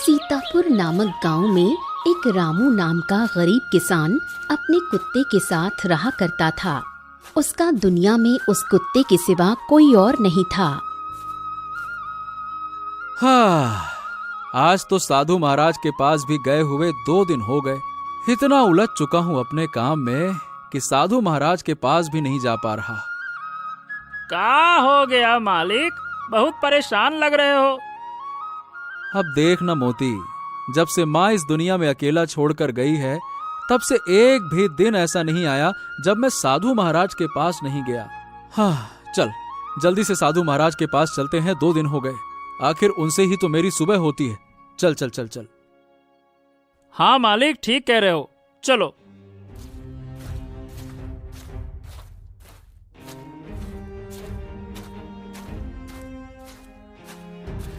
सीतापुर नामक गांव में एक रामू नाम का गरीब किसान अपने कुत्ते के साथ रहा करता था। उसका दुनिया में उस कुत्ते के सिवा कोई और नहीं था। हाँ, आज तो साधु महाराज के पास भी गए हुए 2 दिन हो गए। इतना उलझ चुका हूँ अपने काम में कि साधु महाराज के पास भी नहीं जा पा रहा। क्या हो गया मालिक, बहुत परेशान लग रहे हो। अब देख ना मोती, जब से माँ इस दुनिया में अकेला छोड़कर गई है, तब से एक भी दिन ऐसा नहीं आया जब मैं साधु महाराज के पास नहीं गया। हाँ, चल जल्दी से साधु महाराज के पास चलते हैं। 2 दिन हो गए, आखिर उनसे ही तो मेरी सुबह होती है। चल चल चल चल। हाँ मालिक, ठीक कह रहे हो, चलो।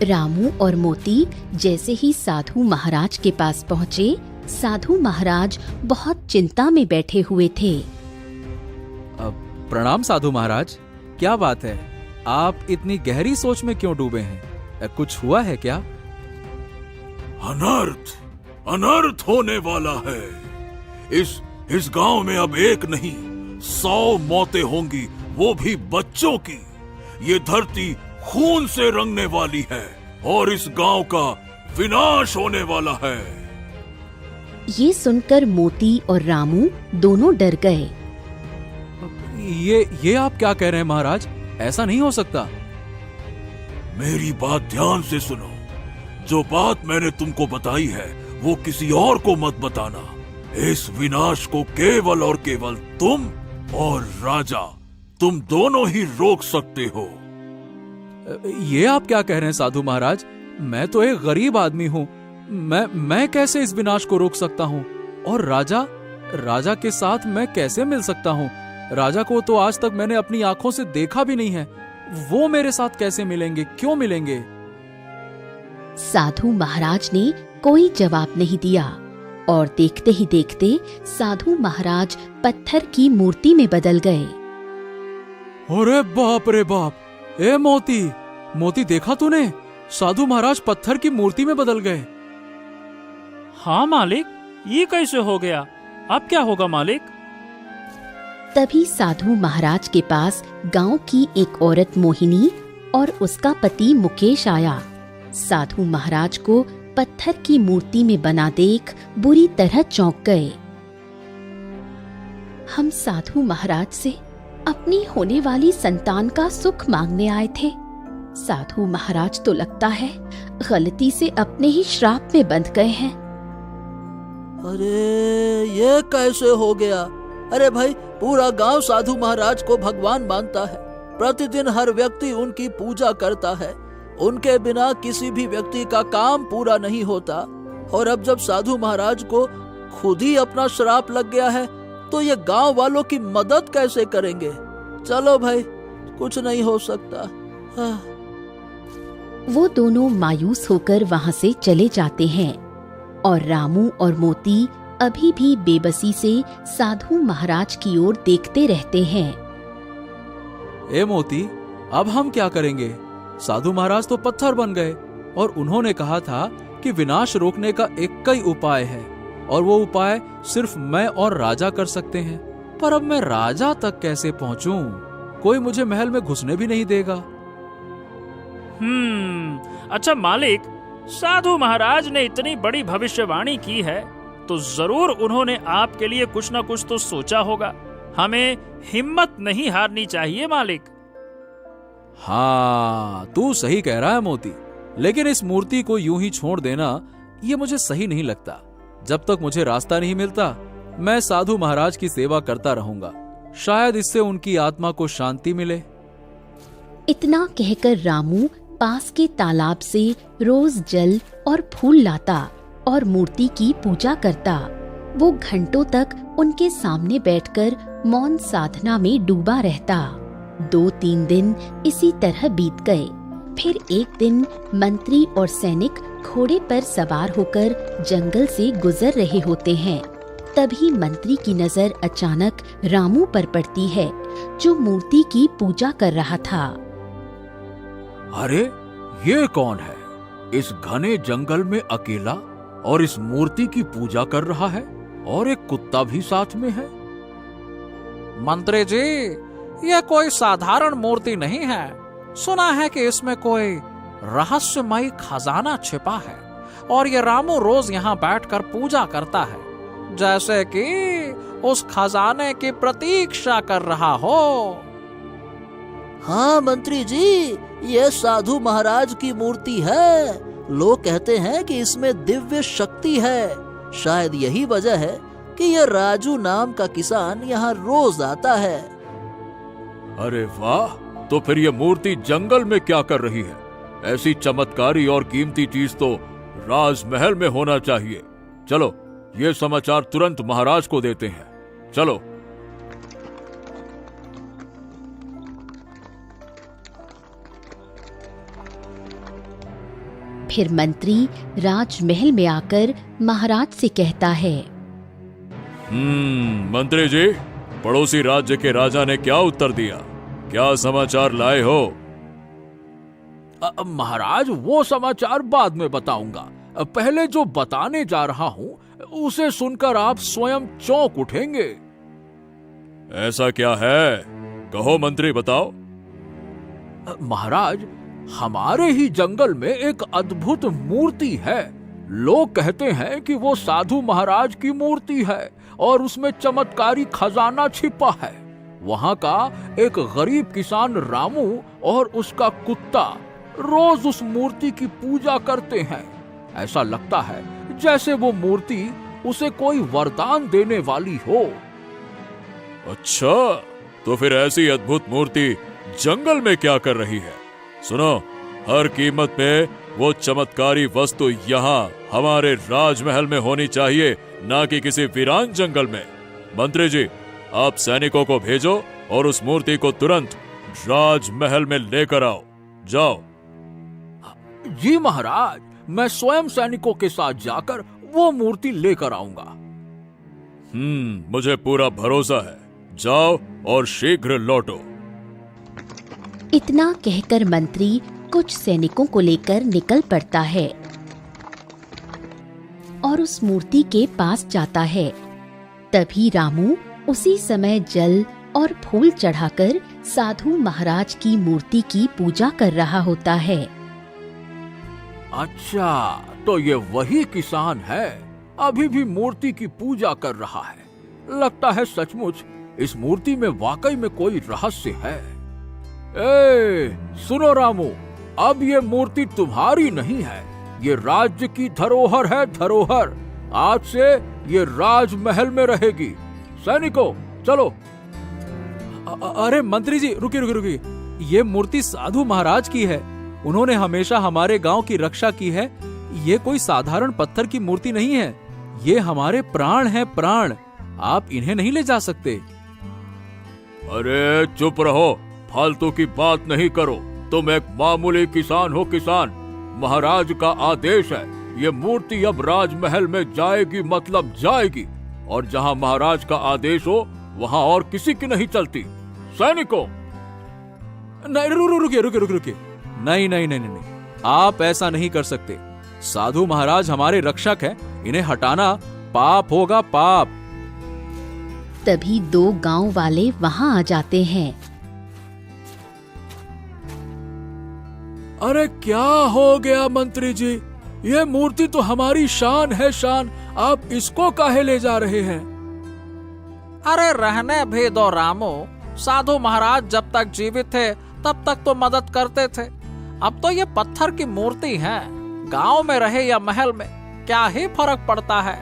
रामू और मोती जैसे ही साधु महाराज के पास पहुँचे, साधु महाराज बहुत चिंता में बैठे हुए थे। प्रणाम साधु महाराज, क्या बात है, आप इतनी गहरी सोच में क्यों डूबे हैं? कुछ हुआ है क्या? अनर्थ होने वाला है। इस गांव में अब एक नहीं 100 मौतें होंगी, वो भी बच्चों की। ये धरती खून से रंगने वाली है और इस गांव का विनाश होने वाला है। ये सुनकर मोती और रामू दोनों डर गए। ये आप क्या कह रहे हैं महाराज? ऐसा नहीं हो सकता। मेरी बात ध्यान से सुनो। जो बात मैंने तुमको बताई है वो किसी और को मत बताना। इस विनाश को केवल और केवल तुम और राजा, तुम दोनों ही रोक सकते हो। ये आप क्या कह रहे हैं साधु महाराज? मैं तो एक गरीब आदमी हूँ, मैं कैसे इस विनाश को रोक सकता हूँ? और राजा के साथ मैं कैसे मिल सकता हूँ? राजा को तो आज तक मैंने अपनी आंखों से देखा भी नहीं है। वो मेरे साथ कैसे मिलेंगे, क्यों मिलेंगे? साधु महाराज ने कोई जवाब नहीं दिया और देखते ही देखते साधु महाराज पत्थर की मूर्ति में बदल गए। अरे बाप रे बाप! ए मोती, देखा तूने? साधु महाराज पत्थर की मूर्ति में बदल गए। हाँ मालिक, ये कैसे हो गया? अब क्या होगा मालिक? तभी साधु महाराज के पास गांव की एक औरत मोहिनी और उसका पति मुकेश आया। साधु महाराज को पत्थर की मूर्ति में बना देख बुरी तरह चौंक गए। हम साधु महाराज से अपनी होने वाली संतान का सुख मांगने आए थे। साधु महाराज तो लगता है गलती से अपने ही श्राप में बंध गए हैं। अरे ये कैसे हो गया? अरे भाई, पूरा गांव साधु महाराज को भगवान मानता है। प्रतिदिन हर व्यक्ति उनकी पूजा करता है। उनके बिना किसी भी व्यक्ति का काम पूरा नहीं होता। और अब जब साधु महाराज को खुद ही अपना श्राप लग गया है तो ये गांव वालों की मदद कैसे करेंगे? चलो भाई, कुछ नहीं हो सकता। वो दोनों मायूस होकर वहां से चले जाते हैं और रामू और मोती अभी भी बेबसी से साधु महाराज की ओर देखते रहते हैं। ए मोती, अब हम क्या करेंगे? साधु महाराज तो पत्थर बन गए और उन्होंने कहा था कि विनाश रोकने का एक ही उपाय है और वो उपाय सिर्फ मैं और राजा कर सकते हैं। पर अब मैं राजा तक कैसे पहुंचूं? कोई मुझे महल में घुसने भी नहीं देगा। अच्छा मालिक, साधु महाराज ने इतनी बड़ी भविष्यवाणी की है तो जरूर उन्होंने आपके लिए कुछ न कुछ तो सोचा होगा। हमें हिम्मत नहीं हारनी चाहिए मालिक। हाँ, तू सही कह रहा है मोती, लेकिन इस मूर्ति को यूं ही छोड़ देना ये मुझे सही नहीं लगता। जब तक मुझे रास्ता नहीं मिलता मैं साधु महाराज की सेवा करता रहूंगा। शायद इससे उनकी आत्मा को शांति मिले। इतना कहकर रामू पास के तालाब से रोज जल और फूल लाता और मूर्ति की पूजा करता। वो घंटों तक उनके सामने बैठकर मौन साधना में डूबा रहता। 2-3 दिन इसी तरह बीत गए। फिर एक दिन मंत्री और सैनिक घोड़े पर सवार होकर जंगल से गुजर रहे होते हैं। तभी मंत्री की नजर अचानक रामू पर पड़ती है, जो मूर्ति की पूजा कर रहा था। अरे ये कौन है? इस घने जंगल में अकेला और इस मूर्ति की पूजा कर रहा है और एक कुत्ता भी साथ में है। मंत्री जी, यह कोई साधारण मूर्ति नहीं है। सुना है कि इसमें कोई रहस्यमयी खजाना छिपा है और ये रामू रोज यहाँ बैठकर पूजा करता है, जैसे कि उस खजाने की प्रतीक्षा कर रहा हो। हाँ मंत्री जी, ये साधु महाराज की मूर्ति है। लोग कहते हैं कि इसमें दिव्य शक्ति है। शायद यही वजह है कि यह राजू नाम का किसान यहाँ रोज आता है। अरे वाह, तो फिर ये मूर्ति जंगल में क्या कर रही है? ऐसी चमत्कारी और कीमती चीज तो राजमहल में होना चाहिए। चलो, ये समाचार तुरंत महाराज को देते हैं। चलो। फिर मंत्री राजमहल में आकर महाराज से कहता है, मंत्री जी, पड़ोसी राज्य के राजा ने क्या उत्तर दिया? क्या समाचार लाए हो? महाराज, वो समाचार बाद में बताऊंगा। पहले जो बताने जा रहा हूं उसे सुनकर आप स्वयं चौंक उठेंगे। ऐसा क्या है? कहो मंत्री, बताओ। महाराज, हमारे ही जंगल में एक अद्भुत मूर्ति है। लोग कहते हैं कि वो साधु महाराज की मूर्ति है और उसमें चमत्कारी खजाना छिपा है। वहां का एक गरीब किसान रामू और उसका कुत्ता रोज उस मूर्ति की पूजा करते हैं। ऐसा लगता है जैसे वो मूर्ति उसे कोई वरदान देने वाली हो। अच्छा, तो फिर ऐसी अद्भुत मूर्ति जंगल में क्या कर रही है? सुनो, हर कीमत पे वो चमत्कारी वस्तु यहाँ हमारे राजमहल में होनी चाहिए, ना कि किसी वीरान जंगल में। मंत्री जी, आप सैनिकों को भेजो और उस मूर्ति को तुरंत राजमहल में लेकर आओ। जाओ। जी महाराज, मैं स्वयं सैनिकों के साथ जाकर वो मूर्ति लेकर आऊंगा। मुझे पूरा भरोसा है। जाओ और शीघ्र लौटो। इतना कहकर मंत्री कुछ सैनिकों को लेकर निकल पड़ता है और उस मूर्ति के पास जाता है। तभी रामू उसी समय जल और फूल चढ़ाकर साधु महाराज की मूर्ति की पूजा कर रहा होता है। अच्छा, तो ये वही किसान है, अभी भी मूर्ति की पूजा कर रहा है। लगता है सचमुच इस मूर्ति में वाकई में कोई रहस्य है। सुनो रामू, अब ये मूर्ति तुम्हारी नहीं है, ये राज्य की धरोहर है, धरोहर। आज से ये राजमहल में रहेगी। सैनिकों, चलो। अरे मंत्री जी, रुकिए। ये मूर्ति साधु महाराज की है। उन्होंने हमेशा हमारे गांव की रक्षा की है। ये कोई साधारण पत्थर की मूर्ति नहीं है। ये हमारे प्राण हैं, प्राण। आप इन्हें नहीं ले जा सकते। अरे चुप रहो, फालतू की बात नहीं करो। तुम एक मामूली किसान हो, किसान। महाराज का आदेश है, ये मूर्ति अब राजमहल में जाएगी, मतलब जाएगी। और जहाँ महाराज का आदेश हो वहाँ और किसी की नहीं चलती। सैनिकों। नहीं, रुकिए। नहीं, आप ऐसा नहीं कर सकते। साधु महाराज हमारे रक्षक हैं, इन्हें हटाना पाप होगा, पाप। तभी दो गांव वाले वहां आ जाते हैं। अरे क्या हो गया मंत्री जी? ये मूर्ति तो हमारी शान है, शान। आप इसको काहे ले जा रहे हैं? अरे रहने भी दो रामू। साधु महाराज जब तक जीवित थे तब तक तो मदद करते थे। अब तो ये पत्थर की मूर्ति है। गांव में रहे या महल में, क्या ही फर्क पड़ता है।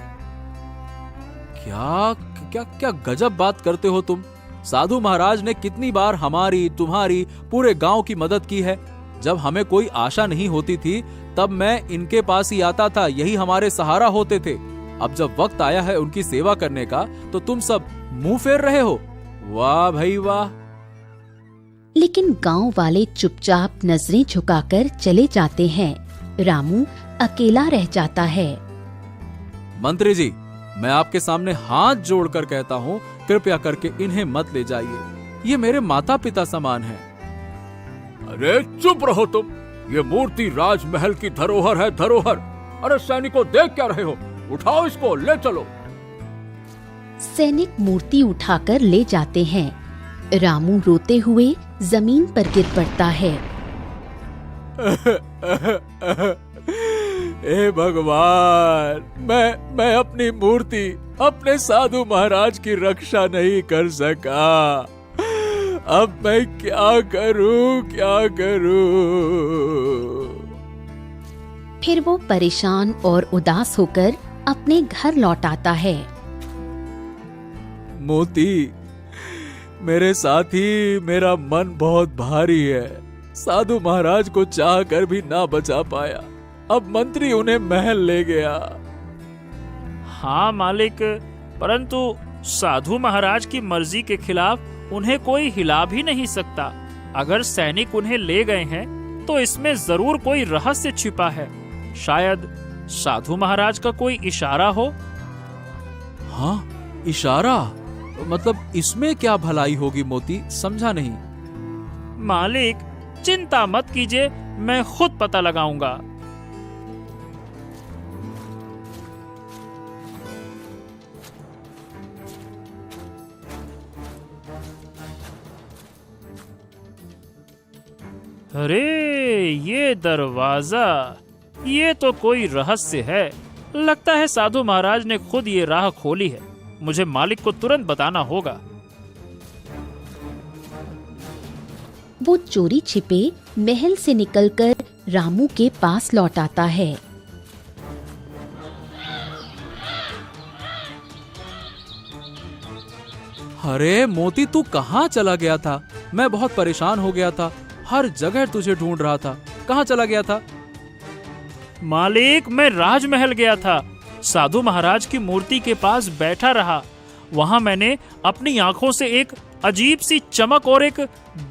क्या गजब बात करते हो तुम। साधु महाराज ने कितनी बार हमारी, तुम्हारी, पूरे गांव की मदद की है। जब हमें कोई आशा नहीं होती थी तब मैं इनके पास ही आता था, यही हमारे सहारा होते थे। अब जब वक्त आया है उनकी सेवा करने का तो तुम सब मुंह फेर रहे हो। वाह भाई वाह। लेकिन गांव वाले चुपचाप नजरें झुकाकर चले जाते हैं। रामू अकेला रह जाता है। मंत्री जी, मैं आपके सामने हाथ जोड़कर कहता हूँ, कृपया करके इन्हें मत ले जाइए। ये मेरे माता पिता समान हैं। अरे चुप रहो तुम। ये मूर्ति राजमहल की धरोहर है, धरोहर। अरे सैनिकों, देख क्या रहे हो? उठाओ इसको, ले चलो। सैनिक मूर्ति उठाकर ले जाते हैं। रामू रोते हुए जमीन पर गिर पड़ता है। हे भगवान, मैं अपनी मूर्ति, अपने साधु महाराज की रक्षा नहीं कर सका। अब मैं क्या करूं, क्या करूं? फिर वो परेशान और उदास होकर अपने घर लौट आता है। मोती, मेरे साथी, मेरा मन बहुत भारी है। साधु महाराज को चाह कर भी ना बचा पाया। अब मंत्री उन्हें महल ले गया। हाँ मालिक, परंतु साधु महाराज की मर्जी के खिलाफ उन्हें कोई हिला भी नहीं सकता। अगर सैनिक उन्हें ले गए हैं तो इसमें जरूर कोई रहस्य छिपा है। शायद साधु महाराज का कोई इशारा हो। हाँ, इशारा? मतलब इसमें क्या भलाई होगी मोती? समझा नहीं। मालिक, चिंता मत कीजिए, मैं खुद पता लगाऊंगा। अरे ये दरवाजा, ये तो कोई रहस्य है। लगता है साधु महाराज ने खुद ये राह खोली है। मुझे मालिक को तुरंत बताना होगा। वो चोरी छिपे महल से निकलकर रामू के पास लौट आता है। अरे मोती, तू कहाँ चला गया था? मैं बहुत परेशान हो गया था, हर जगह तुझे ढूंढ रहा था। कहाँ चला गया था? मालिक, मैं राजमहल गया था। साधु महाराज की मूर्ति के पास बैठा रहा। वहां मैंने अपनी आंखों से एक अजीब सी चमक और एक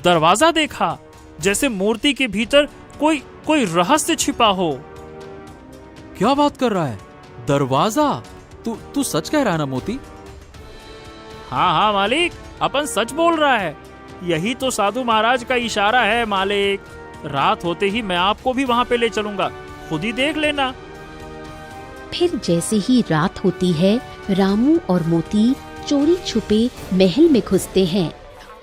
दरवाजा देखा, जैसे मूर्ति के भीतर कोई रहस्य छिपा हो। क्या बात कर रहा है? दरवाजा? तू सच कह रहा है ना मोती? हाँ हाँ मालिक, अपन सच बोल रहा है। यही तो साधु महाराज का इशारा है मालिक। रात होते ही मैं आपको भी वहां पे ले चलूंगा, खुद ही देख लेना। फिर जैसे ही रात होती है, रामू और मोती चोरी छुपे महल में घुसते हैं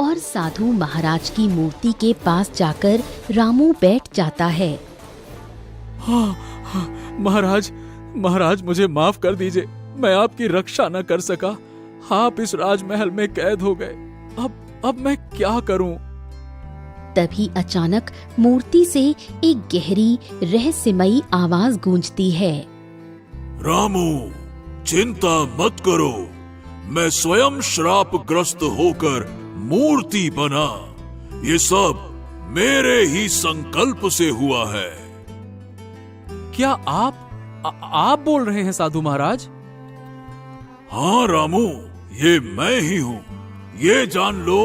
और साधु महाराज की मूर्ति के पास जाकर रामू बैठ जाता है। हाँ, महाराज मुझे माफ कर दीजिए। मैं आपकी रक्षा न कर सका। आप इस राजमहल में कैद हो गए। अब मैं क्या करूं? तभी अचानक मूर्ति से एक गहरी रहस्यमयी आवाज गूंजती है। रामू, चिंता मत करो। मैं स्वयं श्रापग्रस्त होकर मूर्ति बना। ये सब मेरे ही संकल्प से हुआ है। क्या आप बोल रहे हैं साधु महाराज? हाँ रामू, ये मैं ही हूँ। ये जान लो,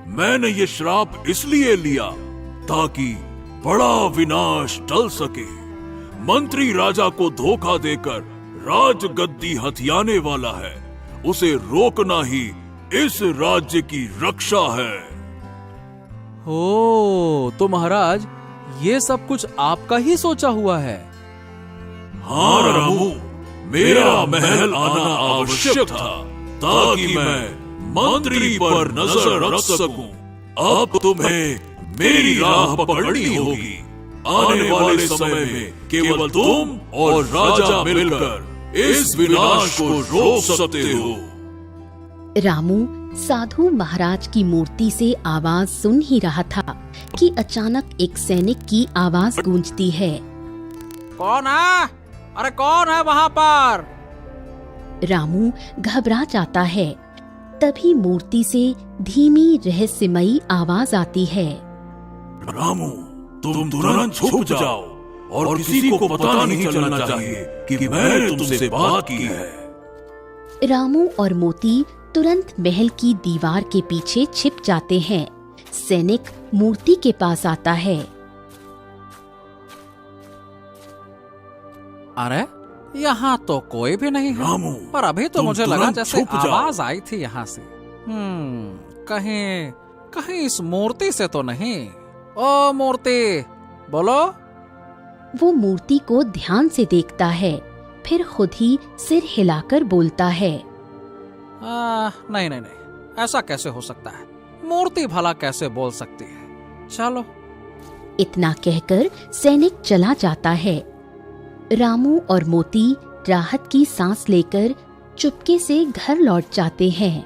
मैंने ये श्राप इसलिए लिया ताकि बड़ा विनाश टल सके। मंत्री राजा को धोखा देकर राजगद्दी हथियाने वाला है। उसे रोकना ही इस राज्य की रक्षा है। ओ, तो महाराज ये सब कुछ आपका ही सोचा हुआ है? हाँ रामू, मेरा महल आना आवश्यक था ताकि मैं मंत्री पर नजर रख सकूं। अब तुम्हें मेरी राह पकड़नी होगी। आने वाले समय में केवल तुम और राजा मिलकर इस विनाश को रोक सकते हो। रामू साधु महाराज की मूर्ति से आवाज सुन ही रहा था कि अचानक एक सैनिक की आवाज गूंजती है। कौन है? अरे कौन है वहाँ पर? रामू घबरा जाता है। तभी मूर्ति से धीमी रहस्यमयी आवाज आती है। रामू, तुम तुरंत छुप जाओ और किसी को पता नहीं चलना चाहिए कि मैंने तुमसे बात की है। रामू और मोती तुरंत महल की दीवार के पीछे छिप जाते हैं। सैनिक मूर्ति के पास आता है। अरे यहाँ तो कोई भी नहीं है। रामू, पर अभी तो तुम मुझे लगा तुरंत जैसे छुप जाओ। आवाज आई थी यहाँ से। कहीं इस मूर्ति से तो नहीं। ओ मूर्ति, बोलो वो मूर्ति को ध्यान से देखता है, फिर खुद ही सिर हिलाकर बोलता है, नहीं नहीं नहीं, ऐसा कैसे हो सकता है? मूर्ति भला कैसे बोल सकती है? चलो। इतना कहकर सैनिक चला जाता है। रामू और मोती राहत की सांस लेकर चुपके से घर लौट जाते हैं।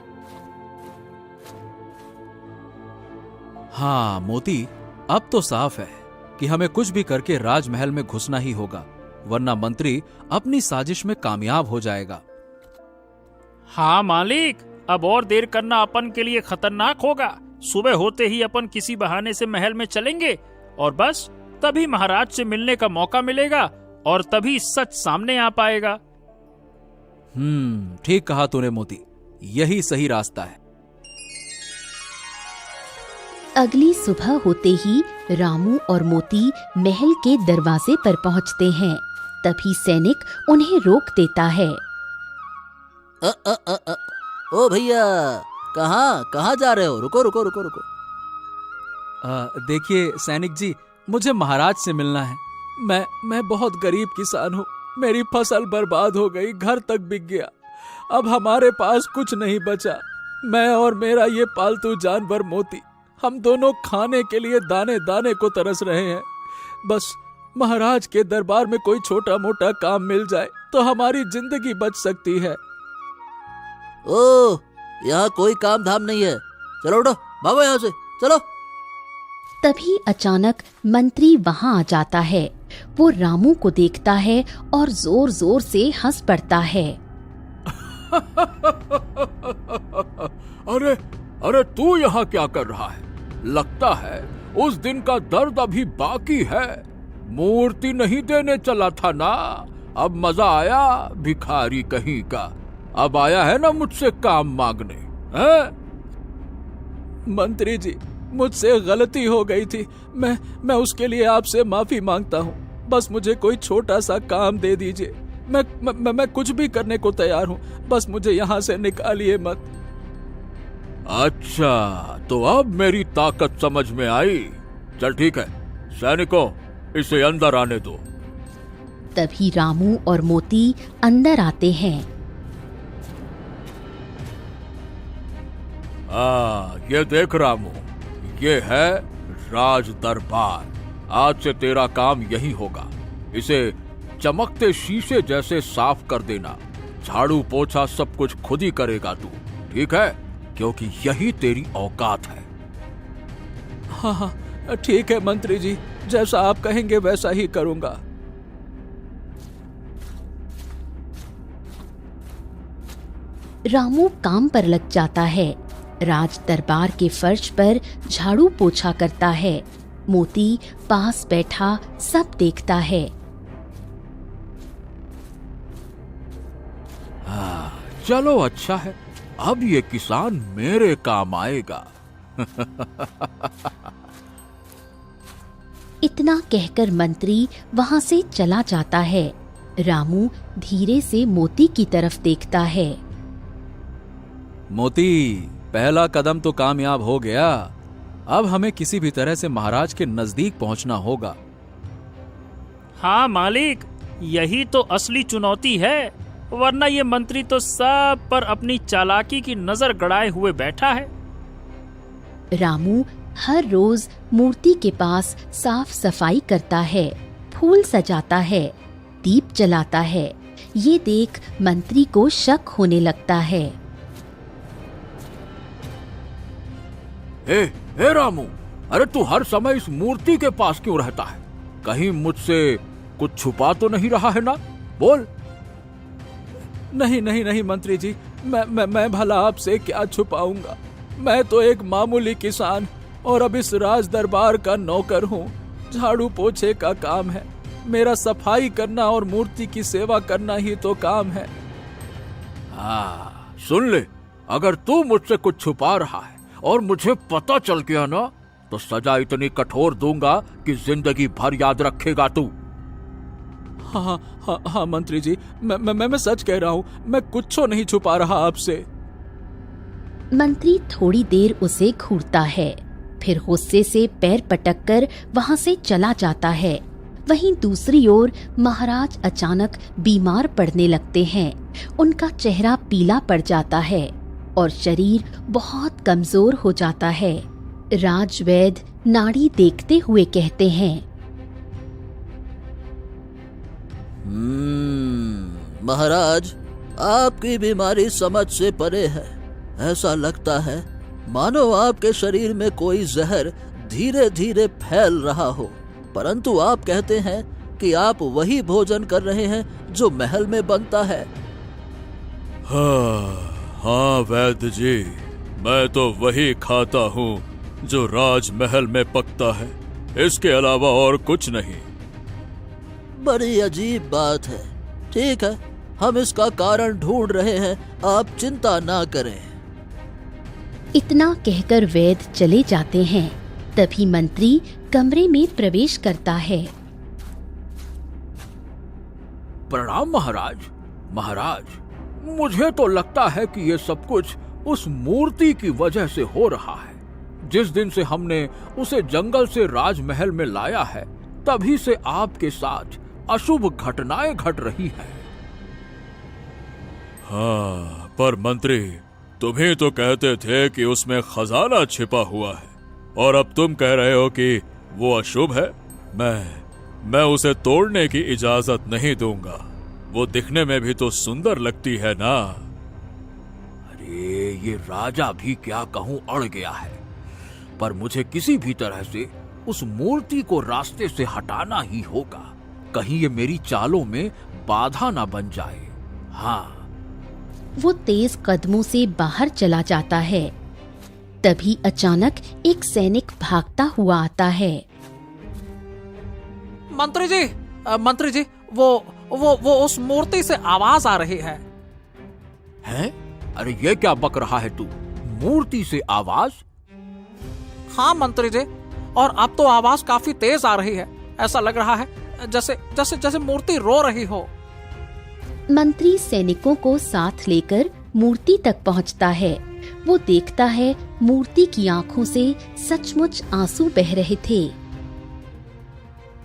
हाँ मोती, अब तो साफ है कि हमें कुछ भी करके राजमहल में घुसना ही होगा, वरना मंत्री अपनी साजिश में कामयाब हो जाएगा। हाँ मालिक, अब और देर करना अपन के लिए खतरनाक होगा। सुबह होते ही अपन किसी बहाने से महल में चलेंगे और बस तभी महाराज से मिलने का मौका मिलेगा और तभी सच सामने आ पाएगा। ठीक कहा तूने मोती, यही सही रास्ता है। अगली सुबह होते ही रामू और मोती महल के दरवाजे पर पहुंचते हैं। तभी सैनिक उन्हें रोक देता है। ओ भैया, कहाँ जा रहे हो? रुको रुको रुको रुको। देखिए सैनिक जी, मुझे महाराज से मिलना है। मैं बहुत गरीब किसान हूँ, मेरी फसल बर्बाद हो गई, घर तक बिक गया, अब हमारे पास कुछ नहीं बचा। मैं और मेरा ये पालतू जानवर मोती, हम दोनों खाने के लिए दाने दाने को तरस रहे हैं। बस महाराज के दरबार में कोई छोटा मोटा काम मिल जाए तो हमारी जिंदगी बच सकती है। ओह, यहाँ कोई काम धाम नहीं है, चलो उठो, भागो यहाँ से, चलो। तभी अचानक मंत्री वहां आ जाता है। वो रामू को देखता है और जोर जोर से हंस पड़ता है। अरे तू यहाँ क्या कर रहा है? लगता है उस दिन का दर्द अभी बाकी है। मूर्ति नहीं देने चला था ना, अब मजा आया भिखारी कहीं का। अब आया है ना मुझसे काम मांगने, हैं? मंत्री जी, मुझसे गलती हो गई थी, मैं उसके लिए आपसे माफी मांगता हूँ। बस मुझे कोई छोटा सा काम दे दीजिए, मैं कुछ भी करने को तैयार हूँ, बस मुझे यहाँ से निकालिए मत। अच्छा, तो अब मेरी ताकत समझ में आई। चल ठीक है, सैनिकों इसे अंदर आने दो। तभी रामू और मोती अंदर आते हैं। ये देख रामू, ये है राज दरबार। आज से तेरा काम यही होगा। इसे चमकते शीशे जैसे साफ कर देना। झाड़ू पोछा सब कुछ खुद ही करेगा तू, ठीक है? क्योंकि यही तेरी औकात है। हाँ, ठीक है मंत्री जी, जैसा आप कहेंगे वैसा ही करूंगा। रामू काम पर लग जाता है। राज दरबार के फर्श पर झाड़ू पोछा करता है। मोती पास बैठा सब देखता है। चलो अच्छा है, अब ये किसान मेरे काम आएगा। इतना कहकर मंत्री वहां से चला जाता है। रामू धीरे से मोती की तरफ देखता है। मोती, पहला कदम तो कामयाब हो गया। अब हमें किसी भी तरह से महाराज के नजदीक पहुंचना होगा। हाँ मालिक, यही तो असली चुनौती है, वरना ये मंत्री तो सब पर अपनी चालाकी की नजर गड़ाए हुए बैठा है। रामू हर रोज मूर्ति के पास साफ सफाई करता है, फूल सजाता है, दीप जलाता है। ये देख मंत्री को शक होने लगता है। ए रामू, अरे तू हर समय इस मूर्ति के पास क्यों रहता है? कहीं मुझसे कुछ छुपा तो नहीं रहा है ना? बोल। नहीं मंत्री जी, मैं भला आपसे क्या छुपाऊंगा। मैं तो एक मामूली किसान और अब इस राज दरबार का नौकर हूँ। झाड़ू पोछे का काम है मेरा, सफाई करना और मूर्ति की सेवा करना ही तो काम है। हाँ, सुन ले, अगर तू मुझसे कुछ छुपा रहा है और मुझे पता चल गया ना, तो सजा इतनी कठोर दूंगा कि जिंदगी भर याद रखेगा तू। हाँ मंत्री जी, मैं सच कह रहा हूँ, मैं कुछ नहीं छुपा रहा आपसे। मंत्री थोड़ी देर उसे घूरता है, फिर गुस्से से पैर पटक कर वहां से चला जाता है। वहीं दूसरी ओर महाराज अचानक बीमार पड़ने लगते हैं। उनका चेहरा पीला पड़ जाता है और शरीर बहुत कमजोर हो जाता है। राजवैद्य नाड़ी देखते हुए कहते हैं, महाराज, आपकी बीमारी समझ से परे है। ऐसा लगता है मानो आपके शरीर में कोई जहर धीरे धीरे फैल रहा हो, परंतु आप कहते हैं कि आप वही भोजन कर रहे हैं जो महल में बनता है। हाँ वैद्य जी, मैं तो वही खाता हूँ जो राजमहल में पकता है, इसके अलावा और कुछ नहीं। बड़ी अजीब बात है। ठीक है, हम इसका कारण ढूंढ रहे हैं, आप चिंता ना करें। इतना कहकर वैद्य चले जाते हैं। तभी मंत्री कमरे में प्रवेश करता है। प्रणाम महाराज। महाराज, मुझे तो लगता है कि ये सब कुछ उस मूर्ति की वजह से हो रहा है। जिस दिन से हमने उसे जंगल से राजमहल में लाया है, तभी से आपके साथ अशुभ घटनाएं घट रही हैं। हाँ, पर मंत्री, तुम ही तो कहते थे कि उसमें खजाना छिपा हुआ है, और अब तुम कह रहे हो कि वो अशुभ है। मैं उसे तोड़ने की इजाजत नहीं दूंगा। वो दिखने में भी तो सुंदर लगती है ना। अरे ये राजा भी क्या कहूं अड़ गया है, पर मुझे किसी भी तरह से उस मूर्ति को रास्ते से हटाना ही होगा, कहीं ये मेरी चालों में बाधा ना बन जाए। हाँ। वो तेज कदमों से बाहर चला जाता है। तभी अचानक एक सैनिक भागता हुआ आता है। मंत्री जी, वो उस मूर्ति से आवाज आ रही है। हैं? अरे ये क्या बक रहा है तू? मूर्ति से आवाज? हाँ मंत्री जी, और अब तो आवाज काफी तेज आ रही है। ऐसा लग रहा है जैसे मूर्ति रो रही हो। मंत्री सैनिकों को साथ लेकर मूर्ति तक पहुंचता है। वो देखता है मूर्ति की आंखों से सचमुच आंसू बह रहे थे।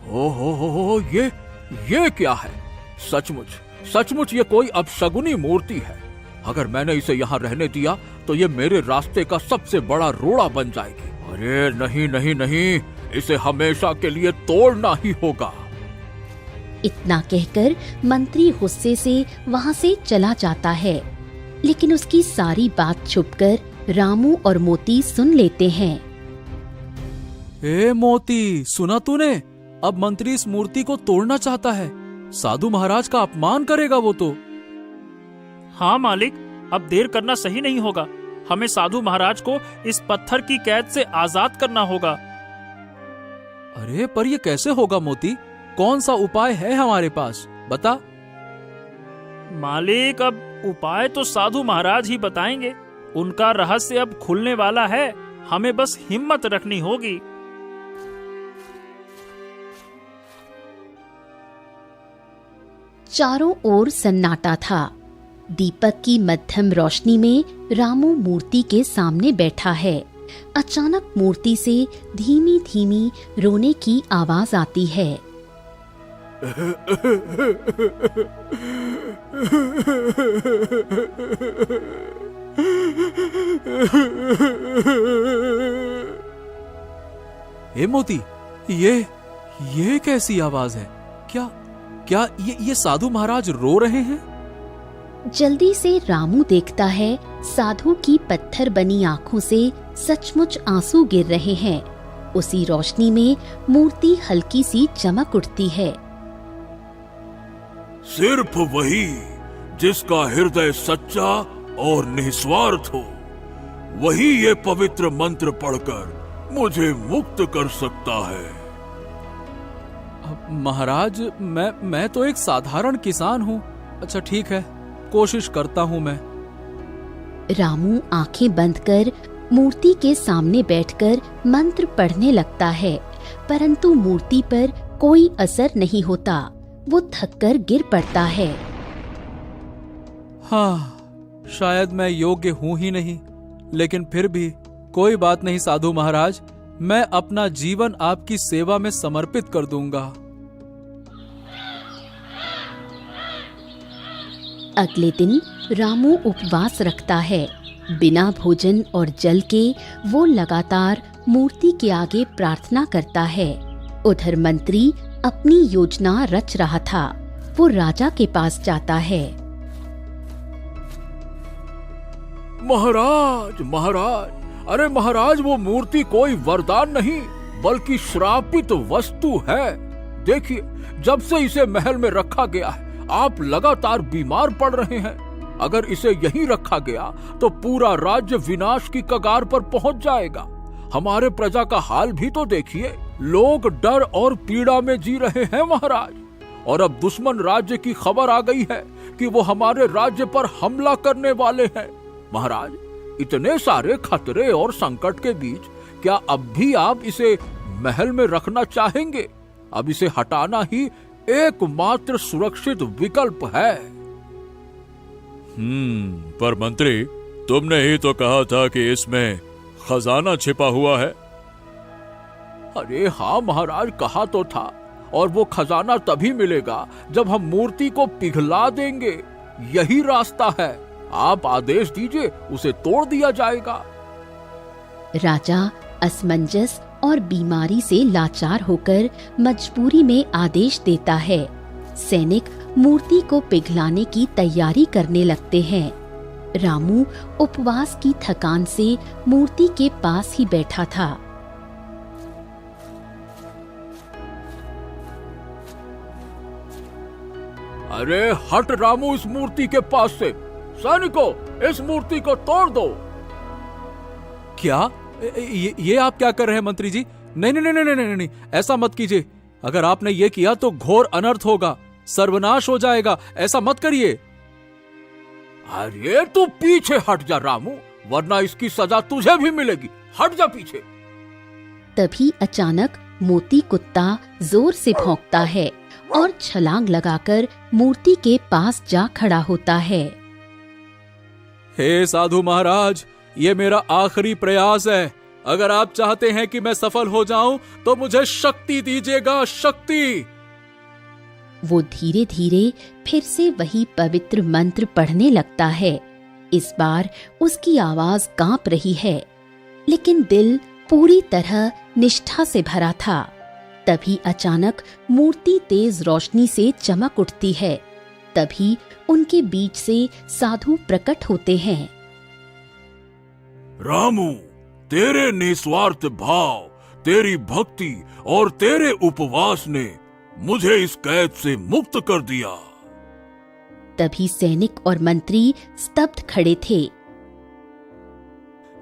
हो, ये क्या है? सचमुच ये कोई अपशगुनी मूर्ति है। अगर मैंने इसे यहाँ रहने दिया तो ये मेरे रास्ते का सबसे बड़ा रोड़ा बन जाएगी। अरे नहीं, इसे हमेशा के लिए तोड़ना ही होगा। इतना कहकर मंत्री गुस्से से वहाँ से चला जाता है, लेकिन उसकी सारी बात छुपकर रामू और मोती सुन लेते हैं। ए मोती, सुना तूने? अब मंत्री इस मूर्ति को तोड़ना चाहता है। साधु महाराज का अपमान करेगा वो तो। हाँ मालिक, अब देर करना सही नहीं होगा। हमें साधु महाराज को इस पत्थर की कैद से आजाद करना होगा। अरे पर ये कैसे होगा मोती? कौन सा उपाय है हमारे पास, बता। मालिक, अब उपाय तो साधु महाराज ही बताएंगे। उनका रहस्य अब खुलने वाला है, हमें बस हिम्मत रखनी होगी। चारों ओर सन्नाटा था। दीपक की मध्यम रोशनी में रामू मूर्ति के सामने बैठा है। अचानक मूर्ति से धीमी धीमी रोने की आवाज आती है। ए मोती, ये कैसी आवाज है? क्या ये साधु महाराज रो रहे हैं? जल्दी से रामू देखता है साधु की पत्थर बनी आंखों से सचमुच आंसू गिर रहे हैं। उसी रोशनी में मूर्ति हल्की सी चमक उठती है। सिर्फ वही जिसका हृदय सच्चा और निस्वार्थ हो, वही ये पवित्र मंत्र पढ़कर मुझे मुक्त कर सकता है। महाराज, मैं तो एक साधारण किसान हूँ। अच्छा ठीक है, कोशिश करता हूँ मैं। रामू आंखें बंद कर मूर्ति के सामने बैठकर मंत्र पढ़ने लगता है, परंतु मूर्ति पर कोई असर नहीं होता। वो थककर गिर पड़ता है। हाँ, शायद मैं योग्य हूँ ही नहीं, लेकिन फिर भी कोई बात नहीं साधु महाराज, मैं अपना जीवन आपकी सेवा में समर्पित कर दूंगा। अगले दिन रामू उपवास रखता है। बिना भोजन और जल के वो लगातार मूर्ति के आगे प्रार्थना करता है। उधर मंत्री अपनी योजना रच रहा था। वो राजा के पास जाता है। महाराज, महाराज, अरे महाराज, वो मूर्ति कोई वरदान नहीं बल्कि श्रापित वस्तु है। देखिए, जब से इसे महल में रखा गया है आप लगातार बीमार पड़ रहे हैं। अगर इसे यहीं रखा गया तो पूरा राज्य विनाश की कगार पर पहुंच जाएगा। हमारे प्रजा का हाल भी तो देखिए, लोग डर और पीड़ा में जी रहे हैं महाराज। और अब दुश्मन राज्य की खबर आ गई है कि वो हमारे राज्य पर हमला करने वाले हैं। महाराज, इतने सारे खतरे और संकट के बीच क्या अब भी आप इसे महल में रखना चाहेंगे? अब इसे हटाना ही एकमात्र सुरक्षित विकल्प है। पर मंत्री, तुमने ही तो कहा था कि इसमें खजाना छिपा हुआ है। अरे हाँ महाराज, कहा तो था। और वो खजाना तभी मिलेगा जब हम मूर्ति को पिघला देंगे। यही रास्ता है। आप आदेश दीजिए, उसे तोड़ दिया जाएगा। राजा असमंजस और बीमारी से लाचार होकर मजबूरी में आदेश देता है। सैनिक मूर्ति को पिघलाने की तैयारी करने लगते हैं। रामू उपवास की थकान से मूर्ति के पास ही बैठा था। अरे हट रामू इस मूर्ति के पास से। सैनिकों, इस मूर्ति को तोड़ दो। क्या ये आप क्या कर रहे हैं मंत्री जी? नहीं नहीं नहीं नहीं नहीं नहीं, ऐसा मत कीजिए। अगर आपने ये किया तो घोर अनर्थ होगा, सर्वनाश हो जाएगा। ऐसा मत करिए। अरे तू पीछे हट जा रामू, वरना इसकी सजा तुझे भी मिलेगी। हट जा पीछे। तभी अचानक मोती कुत्ता जोर से भौंकता है और छलांग लगाकर मूर्ति के पास जा खड़ा होता है। हे साधु महाराज, ये मेरा आखिरी प्रयास है। अगर आप चाहते हैं कि मैं सफल हो जाऊं तो मुझे शक्ति दीजिएगा, शक्ति। वो धीरे धीरे फिर से वही पवित्र मंत्र पढ़ने लगता है। इस बार उसकी आवाज कांप रही है, लेकिन दिल पूरी तरह निष्ठा से भरा था। तभी अचानक मूर्ति तेज रोशनी से चमक उठती है। तभी उनके बीच से साधु प्रकट होते हैं। रामू, तेरे निस्वार्थ भाव, तेरी भक्ति और तेरे उपवास ने मुझे इस कैद से मुक्त कर दिया। तभी सैनिक और मंत्री स्तब्ध खड़े थे।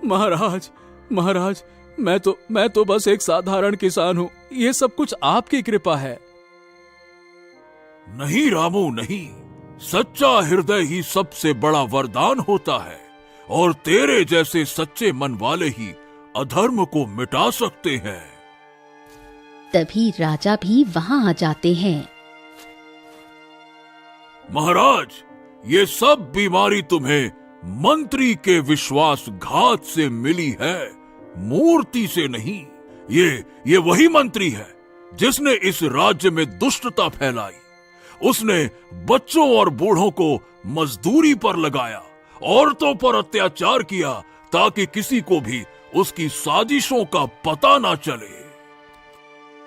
महाराज, महाराज, मैं तो बस एक साधारण किसान हूँ। ये सब कुछ आपकी कृपा है। नहीं रामू, नहीं। सच्चा हृदय ही सबसे बड़ा वरदान होता है और तेरे जैसे सच्चे मन वाले ही अधर्म को मिटा सकते हैं। तभी राजा भी वहां आ जाते हैं। महाराज, ये सब बीमारी तुम्हें मंत्री के विश्वासघात से मिली है, मूर्ति से नहीं। ये वही मंत्री है जिसने इस राज्य में दुष्टता फैलाई। उसने बच्चों और बूढ़ों को मजदूरी पर लगाया, औरतों पर अत्याचार किया ताकि किसी को भी उसकी साजिशों का पता ना चले।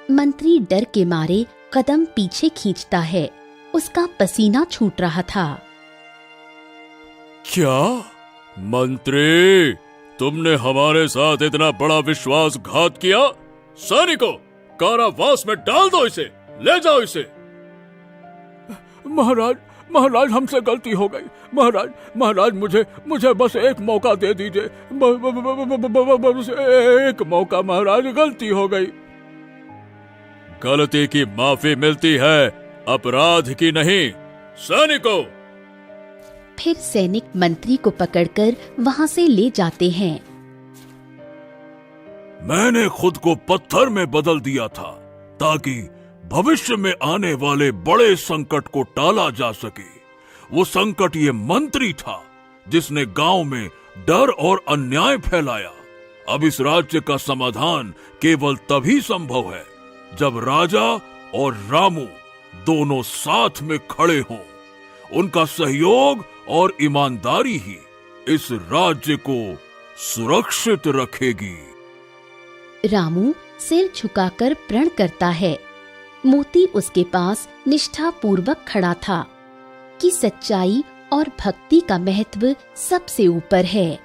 मंत्री डर के मारे कदम पीछे खींचता है। उसका पसीना छूट रहा था। क्या मंत्री, तुमने हमारे साथ इतना बड़ा विश्वासघात किया? सैनिकों, कारावास में डाल दो इसे, ले जाओ इसे। महाराज, हमसे गलती हो गई। महाराज, मुझे बस एक मौका दे दीजिए। बस एक मौका महाराज, गलती हो गई। गलती की माफी मिलती है, अपराध की नहीं। सैनिकों! फिर सैनिक मंत्री को पकड़कर वहां से ले जाते हैं। मैंने खुद को पत्थर में बदल दिया था ताकि भविष्य में आने वाले बड़े संकट को टाला जा सके। वो संकट ये मंत्री था जिसने गांव में डर और अन्याय फैलाया। अब इस राज्य का समाधान केवल तभी संभव है जब राजा और रामू दोनों साथ में खड़े हों। उनका सहयोग और ईमानदारी ही इस राज्य को सुरक्षित रखेगी। रामू सिर झुकाकर प्रण करता है। मोती उसके पास निष्ठा पूर्वक खड़ा था कि सच्चाई और भक्ति का महत्व सबसे ऊपर है।